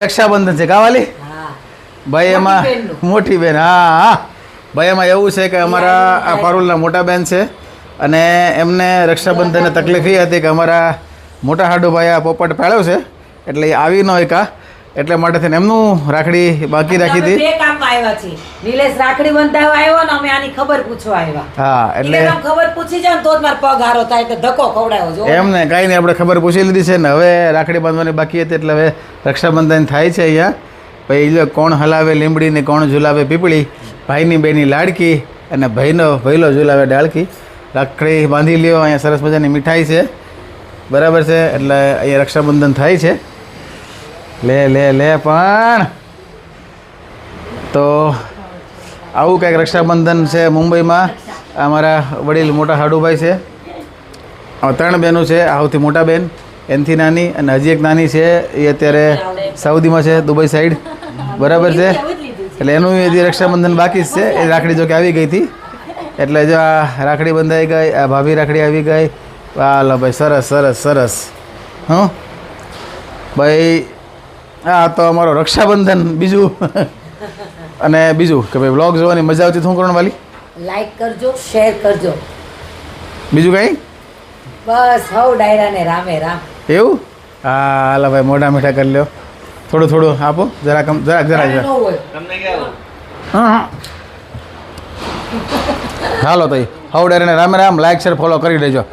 રક્ષાબંધન છે કાવાલી ભાઈ એમાં મોટી બેન હા હા ભાઈ એમાં એવું છે કે અમારા આ પારુલના મોટા બેન છે અને એમને રક્ષાબંધનની તકલીફ એ હતી કે અમારા મોટા હાડુભાઈ આ પોપટ પાળ્યો છે એટલે એ આવી ન એકા એટલે માટે થઈને એમનું રાખડી બાકી રાખી હતી. બે કામમાં આવ્યા છે. નિલેશ રાખડી બંધાવવા આવ્યો ને અમે આની ખબર પૂછવા આવ્યા. હા એટલે ખબર પૂછી જાવ તો જ મારો પગ હારો થાય તો ધક્કો ખવડાવ્યો જો એમને કાંઈ નહીં આપણે ખબર પૂછી લીધી છે ને હવે રાખડી બાંધવાની બાકી હતી એટલે હવે રક્ષાબંધન થાય છે અહીંયા. પછી જો કોણ હલાવે લીમડી ને કોણ ઝુલાવે પીપળી, ભાઈની બેની લાડકી અને ભઈલો ઝુલાવે ડાળકી. રાખડી બાંધી લ્યો. અહીંયા સરસ મજાની મીઠાઈ છે બરાબર છે એટલે અહીંયા રક્ષાબંધન થાય છે. લે પણ તો આવું કંઈક રક્ષાબંધન છે મુંબઈમાં. અમારા વડીલ મોટા હાડુભાઈ છે. ત્રણ બહેનો છે. સૌથી મોટા બેન એનથી નાની અને હજી એક નાની છે એ અત્યારે સાઉદીમાં છે, દુબઈ સાઈડ બરાબર છે. એટલે એનું હજી રક્ષાબંધન બાકી જ છે. એ રાખડી જો કે આવી ગઈ હતી એટલે જો આ રાખડી બંધાઈ ગઈ. આ ભાભી રાખડી આવી ગઈ. હાલો ભાઈ સરસ સરસ સરસ. હં ભાઈ હા તો અમારો રક્ષાબંધન બીજું અને બીજું કે ભાઈ વ્લોગ જોવાની મજા આવતી શું કરવાનું વાલી? લાઈક કરજો, શેર કરજો. બીજું કંઈ બસ હવ ડાયરા ને રામે રામ. એવું? હા હાલો ભાઈ મોઢા મીઠા કરી લ્યો. થોડું આપો જરાક હા હાલો તો હવ ડાયરાને રામે રામ. લાઈક શેર ફોલો કરી દેજો.